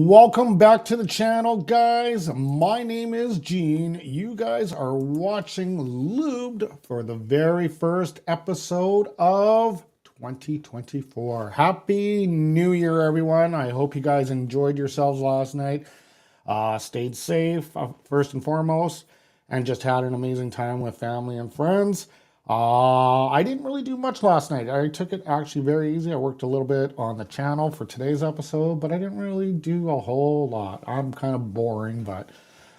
Welcome back to the channel, guys. My name is Gene. You guys are watching Lubed for the very first episode of 2024. Happy New Year, everyone. I hope you guys enjoyed yourselves last night. Stayed safe, first and foremost, and just had an amazing time with family and friends. I didn't really do much last night. I took it actually very easy. I worked a little bit on the channel for today's episode, but I didn't really do a whole lot. I'm kind of boring, but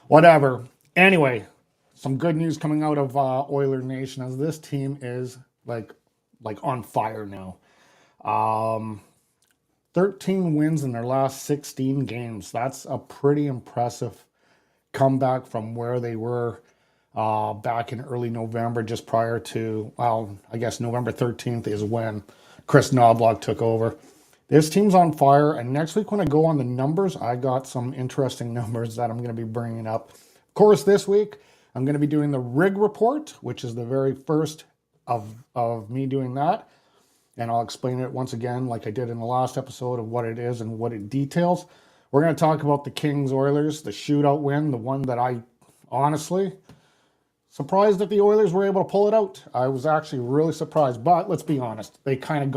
whatever. Anyway, some good news coming out of Oiler Nation as this team is like on fire now. 13 wins in their last 16 games. That's a pretty impressive comeback from where they were back in early November, just prior to, well, I guess November 13th is when Chris Knobloch took over. This team's on fire, and next week when I go on the numbers, I got some interesting numbers that I'm going to be bringing up. Of course, this week, I'm going to be doing the rig report, which is the very first of me doing that. And I'll explain it once again, like I did in the last episode, of what it is and what it details. We're going to talk about the Kings Oilers, the shootout win, the one that I honestly surprised that the Oilers were able to pull it out. I was actually really surprised, but let's be honest, they kind of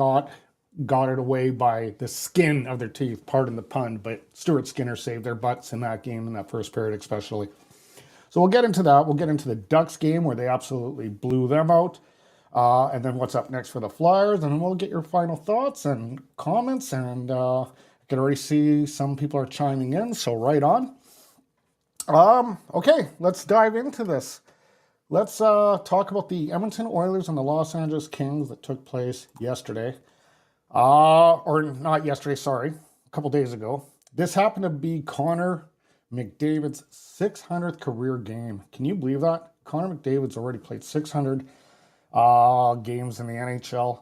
got it away by the skin of their teeth, pardon the pun, but Stuart Skinner saved their butts in that game, in that first period especially. So we'll get into that. We'll get into the Ducks game where they absolutely blew them out. And then what's up next for the Flyers, and then we'll get your final thoughts and comments, and I can already see some people are chiming in, so right on. Okay, let's dive into this. Let's talk about the Edmonton Oilers and the Los Angeles Kings that took place yesterday. Or not yesterday, sorry, a couple days ago. This happened to be Connor McDavid's 600th career game. Can you believe that? Connor McDavid's already played 600 games in the NHL.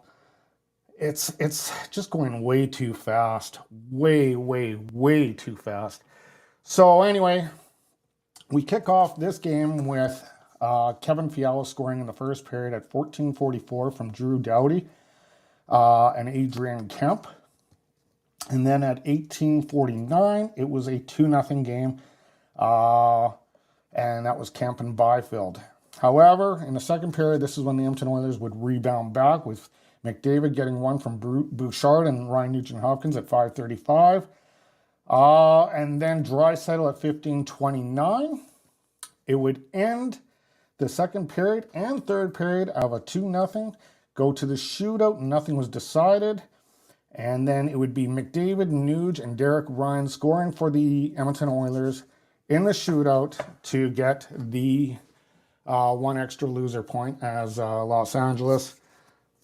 It's just going way too fast. Way too fast. So anyway, we kick off this game with Kevin Fiala scoring in the first period at 14:44 from Drew Doughty and Adrian Kemp. And then at 18:49, it was a 2-0 game. And that was Kemp and Byfield. However, in the second period, this is when the Edmonton Oilers would rebound back, with McDavid getting one from Bouchard and Ryan Nugent-Hopkins at 5:35. And then Draisaitl at 15:29. It would end the second period and third period of a 2-0, go to the shootout, nothing was decided. And then it would be McDavid, Nuge, and Derek Ryan scoring for the Edmonton Oilers in the shootout to get the one extra loser point as Los Angeles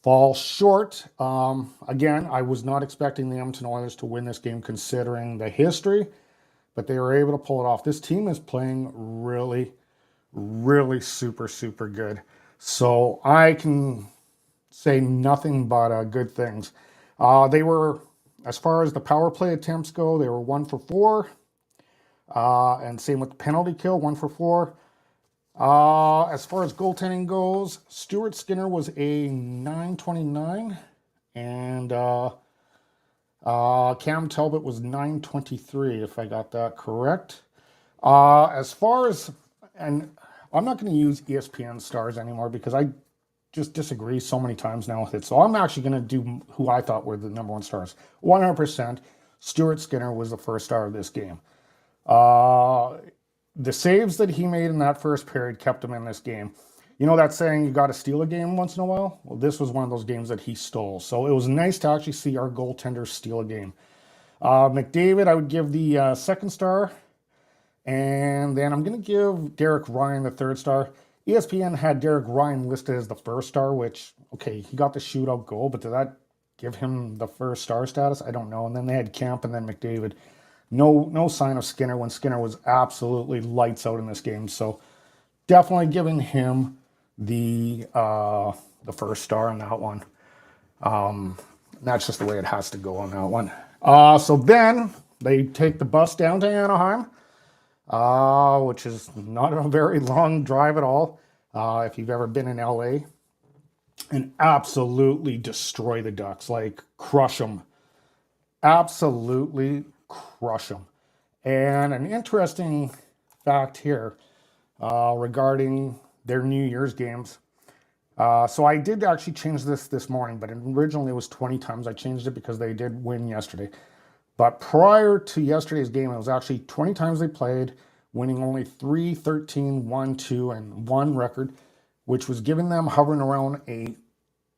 falls short. Again, I was not expecting the Edmonton Oilers to win this game considering the history, but they were able to pull it off. This team is playing really super good. So I can say nothing but good things. They were, as far as the power play attempts go, they were 1 for 4. And same with the penalty kill, 1 for 4. As far as goaltending goes, Stuart Skinner was a .929, and Cam Talbot was .923, if I got that correct. As far as, and I'm not going to use ESPN stars anymore because I just disagree so many times now with it. So I'm actually going to do who I thought were the number one stars. 100%, Stuart Skinner was the first star of this game. The saves that he made in that first period kept him in this game. You know that saying, you got to steal a game once in a while? Well, this was one of those games that he stole. So it was nice to actually see our goaltender steal a game. McDavid, I would give the second star. And then I'm going to give Derek Ryan the third star. ESPN had Derek Ryan listed as the first star, which, okay, he got the shootout goal, but did that give him the first star status? I don't know. And then they had Camp and then McDavid. No sign of Skinner when Skinner was absolutely lights out in this game. So definitely giving him the first star on that one. That's just the way it has to go on that one. So then they take the bus down to Anaheim, which is not a very long drive at all. If you've ever been in LA, and absolutely destroy the Ducks, like crush them. Absolutely crush them. And an interesting fact here regarding their New Year's games. So I did actually change this morning, but originally it was 20 times. I changed it because they did win yesterday. But prior to yesterday's game, it was actually 20 times they played, winning only 3, 13, 1, 2, and 1 record, which was giving them hovering around a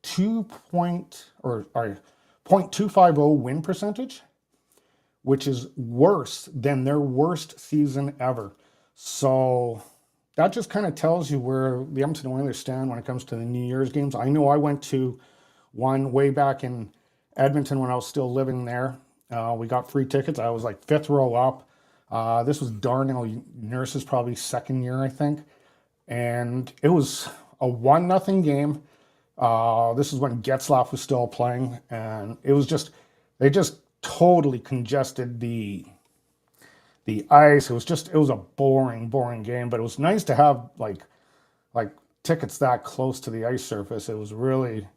0.250 win percentage, which is worse than their worst season ever. So that just kind of tells you where the Edmonton Oilers stand when it comes to the New Year's games. I know I went to one way back in Edmonton when I was still living there. We got free tickets. I was like 5th row up. This was Darnell Nurse's probably 2nd year, I think. And it was a 1-0 game. This is when Getzlaf was still playing. And it was just, they just totally congested the ice. It was a boring game, but it was nice to have like tickets that close to the ice surface. It was really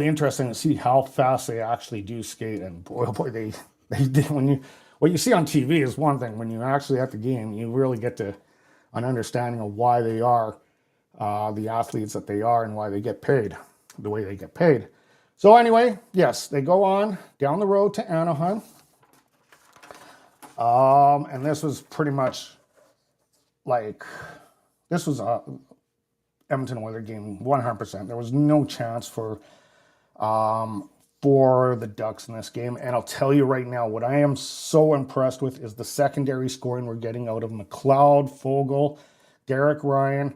interesting to see how fast they actually do skate. And boy, oh boy, they did. What you see on TV is one thing. When you actually at the game, you really get to an understanding of why they are the athletes that they are and why they get paid the way they get paid. So anyway, yes, they go on down the road to Anaheim. And this was pretty much like, this was a Edmonton Oilers game, 100%. There was no chance for the Ducks in this game. And I'll tell you right now, what I am so impressed with is the secondary scoring we're getting out of McLeod, Foegele, Derek Ryan.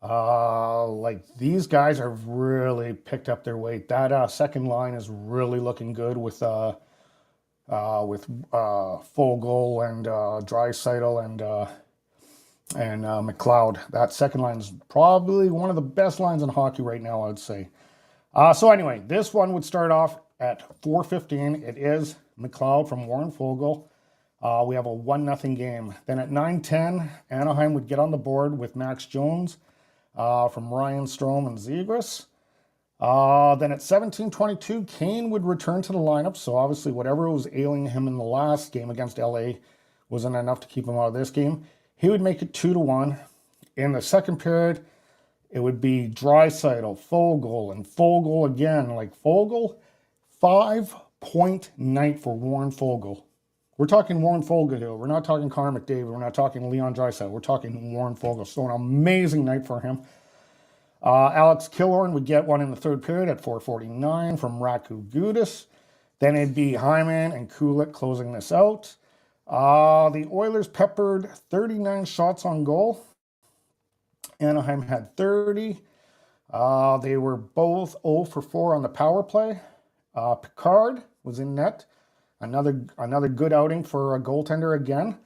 Like these guys have really picked up their weight. That second line is really looking good with Foegele and Draisaitl and McLeod. That second line is probably one of the best lines in hockey right now, I'd say. So anyway, this one would start off at 4:15. It is McLeod from Warren Foegele. We have a 1-0 game. Then at 9:10, Anaheim would get on the board with Max Jones from Ryan Strome and Zegras. Then at 17:22, Kane would return to the lineup. So obviously whatever was ailing him in the last game against LA wasn't enough to keep him out of this game. He would make it 2-1. In the second period, it would be Draisaitl, Foegele, and Foegele again. Like Foegele, 5-point night for Warren Foegele. We're talking Warren Foegele here. We're not talking Connor McDavid. We're not talking Leon Draisaitl. We're talking Warren Foegele. So an amazing night for him. Alex Killorn would get one in the third period at 4:49 from Raku Gudis. Then it'd be Hyman and Kulik closing this out. The Oilers peppered 39 shots on goal. Anaheim had 30. They were both 0 for 4 on the power play. Pickard was in net. Another good outing for a goaltender again,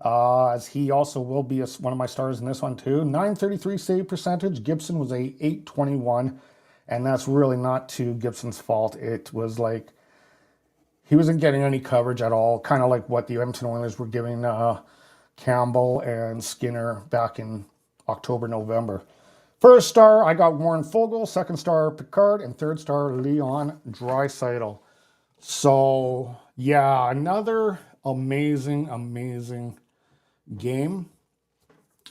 as he also will be one of my stars in this one too. .933 save percentage. Gibson was a .821, and that's really not to Gibson's fault. It was like he wasn't getting any coverage at all, kind of like what the Edmonton Oilers were giving Campbell and Skinner back in October, November. First star, I got Warren Foegele. Second star, Pickard. And third star, Leon Draisaitl. So, yeah, another amazing game.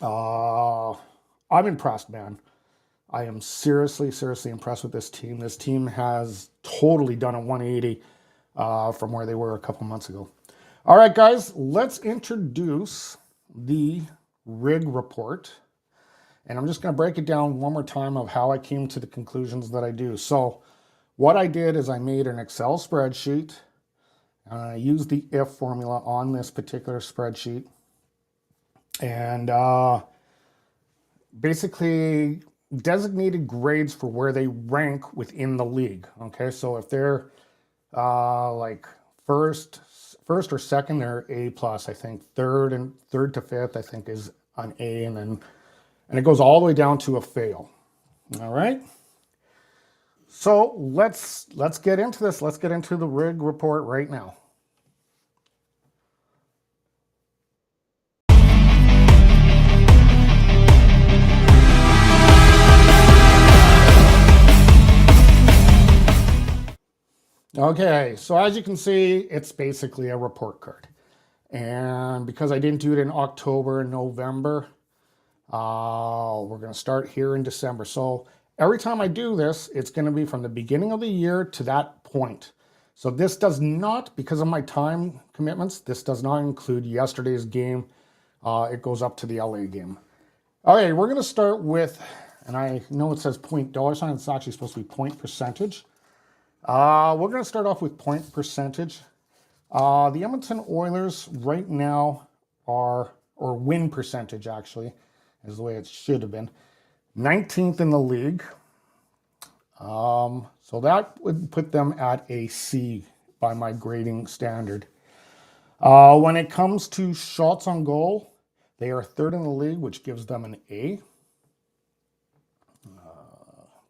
I'm impressed, man. I am seriously impressed with this team. This team has totally done a 180 from where they were a couple months ago. All right, guys, let's introduce the rig report. And I'm just going to break it down one more time of how I came to the conclusions that I do. So what I did is I made an Excel spreadsheet. I used the if formula on this particular spreadsheet. And basically designated grades for where they rank within the league. Okay, so if they're like first or second, they're A+, I think. Third to fifth, I think, is an A, and it goes all the way down to a fail. All right. So let's get into this. Let's get into the rig report right now. Okay, so as you can see, it's basically a report card. And because I didn't do it in October and November, we're going to start here in December. So every time I do this, it's going to be from the beginning of the year to that point. So this does not, because of my time commitments, this does not include yesterday's game. It goes up to the LA game. Okay, we're going to start with, and I know it says $.sign. It's actually supposed to be point percentage. We're going to start off with point percentage. The Edmonton Oilers right now are, or win percentage actually, is the way it should have been, 19th in the league. So that would put them at a C by my grading standard. When it comes to shots on goal, they are third in the league, which gives them an A.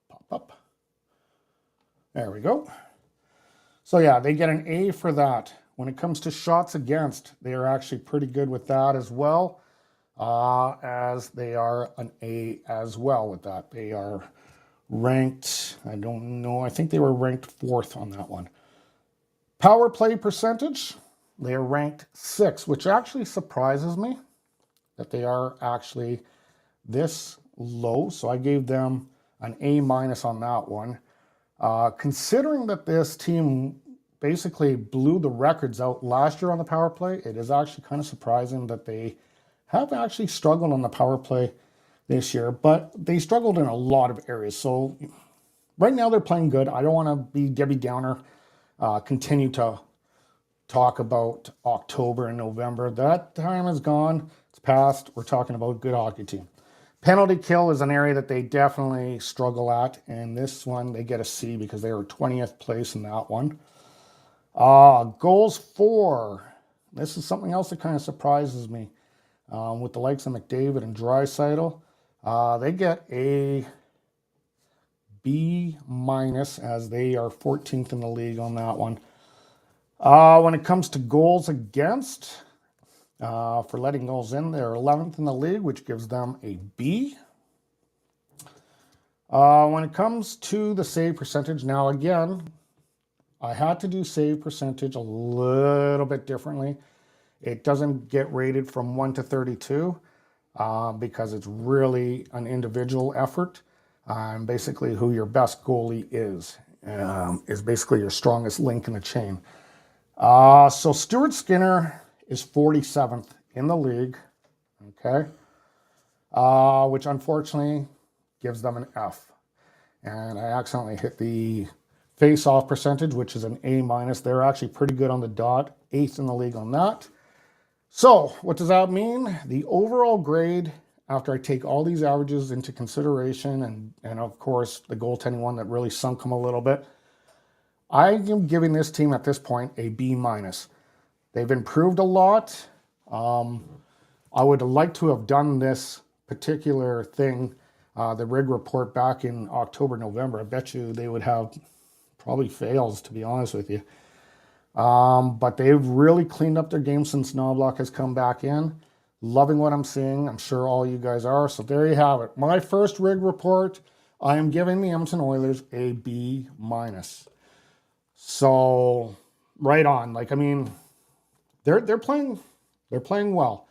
Pop up. There we go. So yeah, they get an A for that. When it comes to shots against, they are actually pretty good with that as well, as they are an A as well with that. They are ranked, I don't know, I think they were ranked 4th on that one. Power play percentage, they are ranked 6th, which actually surprises me that they are actually this low. So I gave them an A- on that one. Considering that this team basically blew the records out last year on the power play, it is actually kind of surprising that they have actually struggled on the power play this year, but they struggled in a lot of areas. So right now they're playing good. I don't want to be Debbie Downer, continue to talk about October and November. That time is gone. It's past. We're talking about a good hockey team. Penalty kill is an area that they definitely struggle at, and this one they get a C because they were 20th place in that one. Goals for. This is something else that kind of surprises me. With the likes of McDavid and Draisaitl, they get a B- as they are 14th in the league on that one. When it comes to goals against, for letting goals in, they're 11th in the league, which gives them a B. When it comes to the save percentage, now again, I had to do save percentage a little bit differently. It doesn't get rated from 1 to 32 because it's really an individual effort. Basically who your best goalie is basically your strongest link in the chain. So Stuart Skinner is 47th in the league, okay, which unfortunately gives them an F. And I accidentally hit the face-off percentage, which is an A-. They're actually pretty good on the dot, 8th in the league on that. So what does that mean? The overall grade, after I take all these averages into consideration, and of course the goaltending one that really sunk them a little bit, I am giving this team at this point a B-. They've improved a lot. I would like to have done this particular thing, the rig report back in October, November. I bet you they would have probably fails, to be honest with you. But they've really cleaned up their game since Knobloch has come back in. Loving what I'm seeing. I'm sure all you guys are. So there you have it. My first rig report, I am giving the Edmonton Oilers a B-. So right on. Like, I mean, they're playing well.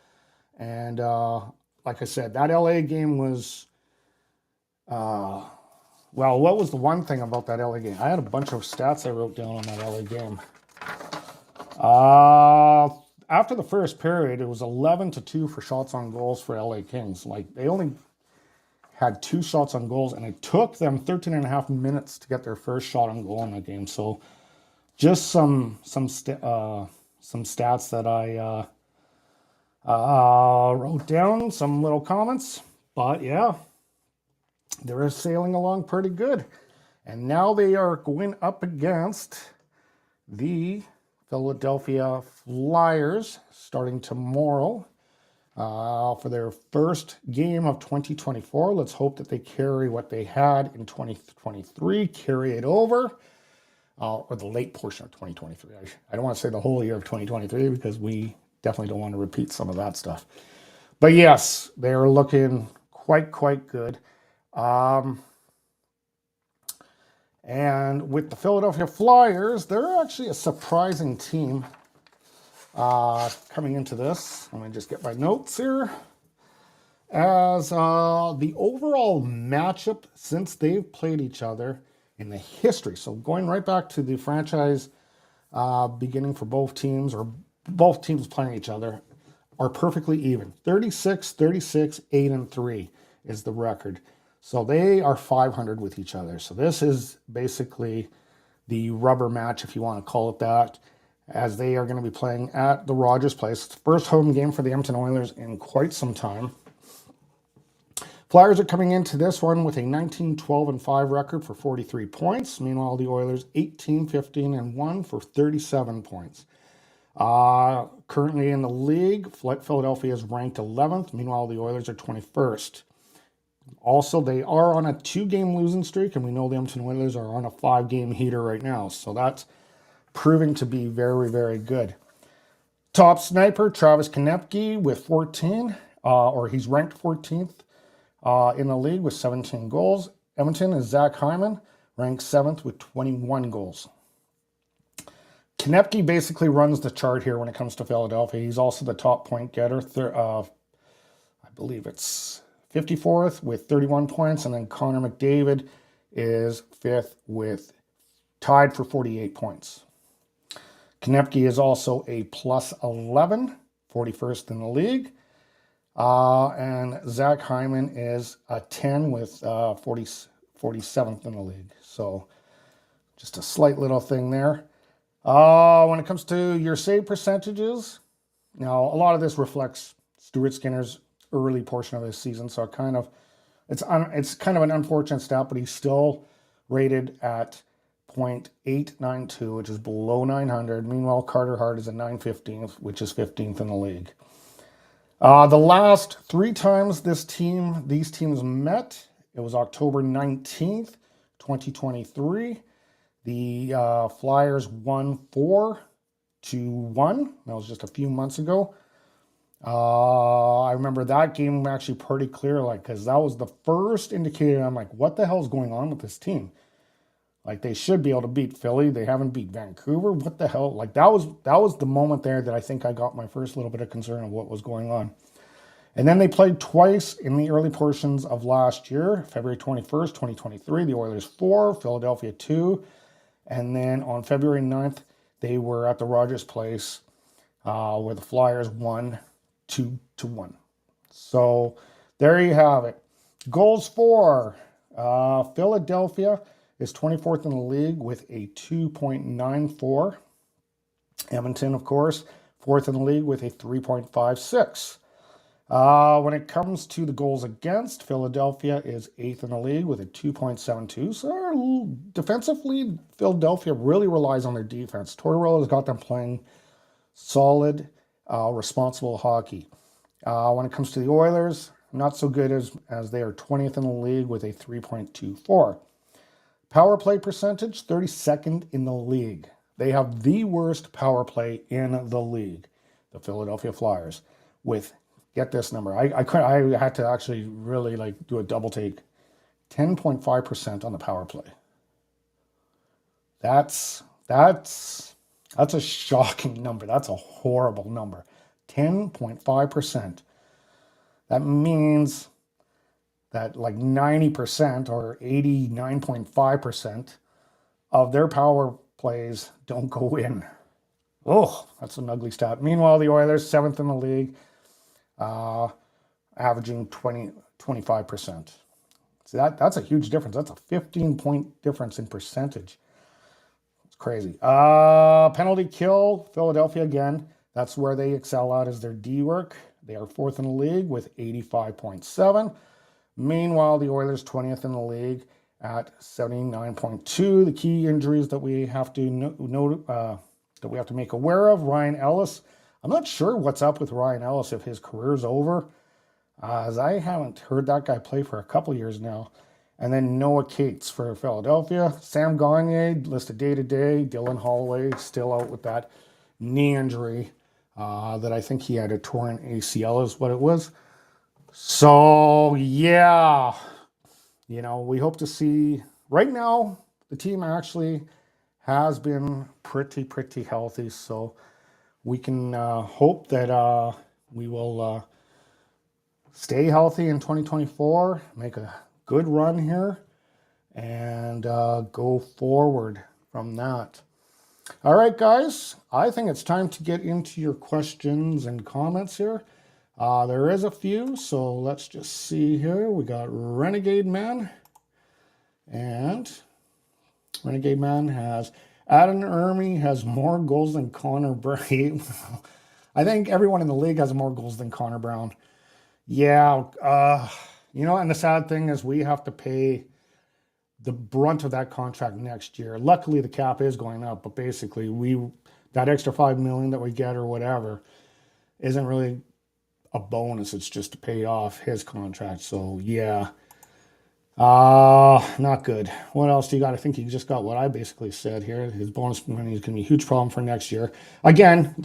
And like I said, that LA game was well, what was the one thing about that LA game? I had a bunch of stats I wrote down on that LA game. After the first period, it was 11-2 for shots on goals for LA Kings. Like, they only had 2 shots on goals, and it took them 13 and a half minutes to get their first shot on goal in that game. So just some stats that I wrote down, some little comments. But yeah, they're sailing along pretty good. And now they are going up against the Philadelphia Flyers starting tomorrow for their first game of 2024. Let's hope that they carry what they had in 2023, carry it over, or the late portion of 2023. I don't want to say the whole year of 2023 because we definitely don't want to repeat some of that stuff. But yes, they are looking quite good. And with the Philadelphia Flyers, they're actually a surprising team. Coming into this, let me just get my notes here. As the overall matchup since they've played each other in the history, so going right back to the franchise beginning for both teams, or both teams playing each other, are perfectly even. 36, 36, 8-3 is the record. So they are 500 with each other. So this is basically the rubber match, if you want to call it that, as they are going to be playing at the Rogers Place. It's the first home game for the Edmonton Oilers in quite some time. Flyers are coming into this one with a 19-12-5 record for 43 points. Meanwhile, the Oilers 18-15-1 for 37 points. Currently in the league, Philadelphia is ranked 11th. Meanwhile, the Oilers are 21st. Also, they are on a 2-game losing streak, and we know the Edmonton Oilers are on a 5-game heater right now. So that's proving to be very, very good. Top sniper, Travis Konecny with 14, or he's ranked 14th in the league with 17 goals. Edmonton is Zach Hyman, ranked 7th with 21 goals. Konecny basically runs the chart here when it comes to Philadelphia. He's also the top point getter. I believe it's 54th with 31 points. And then Connor McDavid is 5th with tied for 48 points. Konecny is also a plus 11, 41st in the league. And Zach Hyman is a 10 with 47th in the league. So just a slight little thing there. When it comes to your save percentages, now a lot of this reflects Stuart Skinner's early portion of his season, so it's kind of an unfortunate stat, but he's still rated at .892, which is below 900. Meanwhile, Carter Hart is at 915th, which is 15th in the league. The last 3 times these teams met, it was October 19th, 2023. The Flyers won 4-1. That was just a few months ago. I remember that game actually pretty clear, because that was the first indicator. I'm like, what the hell is going on with this team? They should be able to beat Philly. They haven't beat Vancouver. What the hell? That was the moment there that I think I got my first little bit of concern of what was going on. And then they played twice in the early portions of last year, February 21st, 2023, the Oilers 4, Philadelphia 2. And then on February 9th, they were at the Rogers Place where the Flyers won 2-1. So there you have it. Goals for Philadelphia is 24th in the league with a 2.94. Edmonton, of course, 4th in the league with a 3.56. When it comes to the goals against, Philadelphia is 8th in the league with a 2.72. So defensively, Philadelphia really relies on their defense. Tortorella's got them playing solid, responsible hockey. When it comes to the Oilers, not so good as they are 20th in the league with a 3.24. Power play percentage, 32nd in the league. They have the worst power play in the league, the Philadelphia Flyers, with, get this number, I had to actually really do a double take, 10.5% on the power play. That's a shocking number. That's a horrible number. 10.5%. That means that 90% or 89.5% of their power plays don't go in. Oh, that's an ugly stat. Meanwhile, the Oilers, 7th in the league, averaging 25%. So that's a huge difference. That's a 15-point difference in percentage. It's crazy. Penalty kill, Philadelphia again. That's where they excel at, is their D work. They are 4th in the league with 85.7. Meanwhile, the Oilers 20th in the league at 79.2. The key injuries that we have to note that we have to make aware of: Ryan Ellis. I'm not sure what's up with Ryan Ellis, if his career's over, as I haven't heard that guy play for a couple years now. And then Noah Cates for Philadelphia. Sam Gagner listed day-to-day. Dylan Holloway still out with that knee injury that I think he had a torn ACL is what it was. So, yeah, we hope to see. Right now, the team actually has been pretty healthy. So we can hope that we will stay healthy in 2024, make a good run here, and go forward from that. All right, guys, I think it's time to get into your questions and comments here. There is a few, so let's just see here. We got Renegade Man, and Renegade Man has Adam Ermey has more goals than Connor Brown. I think everyone in the league has more goals than Connor Brown. Yeah, and the sad thing is we have to pay the brunt of that contract next year. Luckily, the cap is going up, but basically, that extra $5 million that we get or whatever isn't really a bonus. It's just to pay off his contract. So yeah, not good. What else do you got? I think you just got what I basically said here. His bonus money is going to be a huge problem for next year. Again,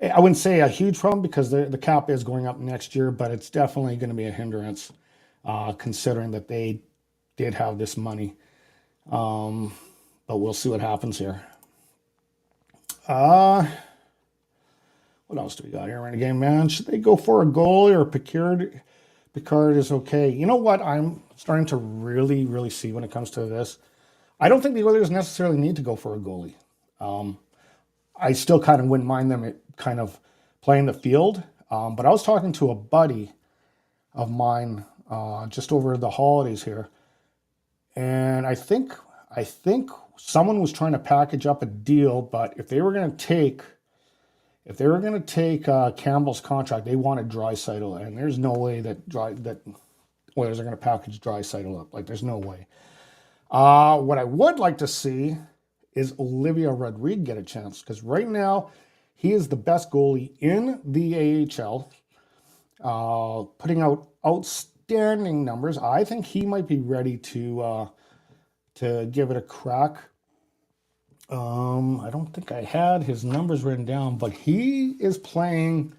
I wouldn't say a huge problem because the cap is going up next year, but it's definitely going to be a hindrance considering that they did have this money. But we'll see what happens here. What else do we got here, Renegade Man? Should they go for a goalie or Pickard? Pickard is okay. You know what I'm starting to really, really see when it comes to this? I don't think the Oilers necessarily need to go for a goalie. I still kind of wouldn't mind them kind of playing the field. But I was talking to a buddy of mine just over the holidays here. And I think someone was trying to package up a deal, but if they were going to take Campbell's contract, they wanted Draisaitl, and there's no way that Oilers are going to package Draisaitl up. Like, there's no way. What I would like to see is Olivia Rodrigue get a chance, because right now he is the best goalie in the AHL, putting out outstanding numbers. I think he might be ready to give it a crack. I don't think I had his numbers written down, but he is playing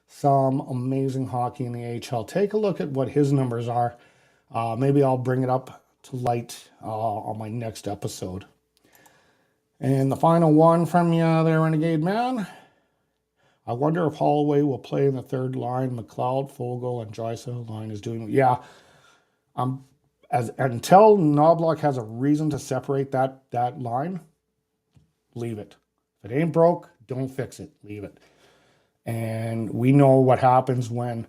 some amazing hockey in the AHL. Take a look at what his numbers are. Maybe I'll bring it up to light on my next episode. And the final one from you there, Renegade Man. I wonder if Holloway will play in the third line. McLeod, Foegele, and Draisaitl line is doing. Yeah, until Knobloch has a reason to separate that line, leave it. If it ain't broke, don't fix it. Leave it. And we know what happens when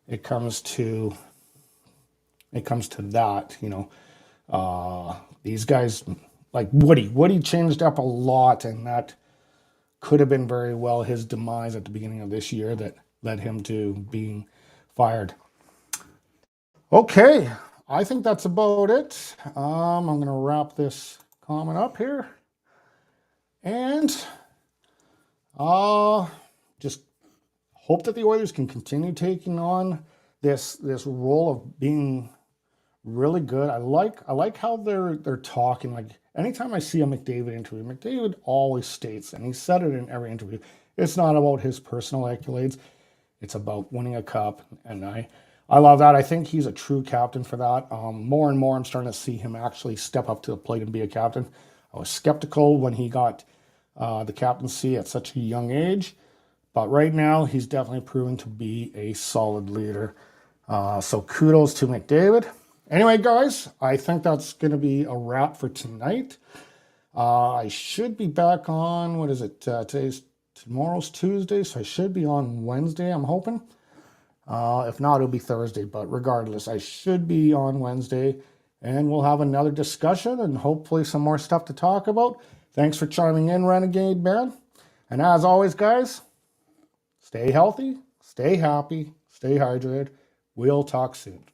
it comes to that. These guys like Woody changed up a lot, and that could have been very well his demise at the beginning of this year that led him to being fired. Okay, I think that's about it. I'm going to wrap this comment up here. And just hope that the Oilers can continue taking on this role of being really good. I like how they're talking. Like, anytime I see a McDavid interview, McDavid always states, and he said it in every interview, it's not about his personal accolades. It's about winning a cup. And I love that. I think he's a true captain for that. More and more, I'm starting to see him actually step up to the plate and be a captain. I was skeptical when he got the captaincy at such a young age. But right now, he's definitely proven to be a solid leader. So kudos to McDavid. Anyway, guys, I think that's going to be a wrap for tonight. I should be back on, what is it? Tomorrow's Tuesday, so I should be on Wednesday, I'm hoping. If not, it'll be Thursday, but regardless, I should be on Wednesday, and we'll have another discussion and hopefully some more stuff to talk about. Thanks for chiming in, Renegade Man. And as always, guys, stay healthy, stay happy, stay hydrated. We'll talk soon.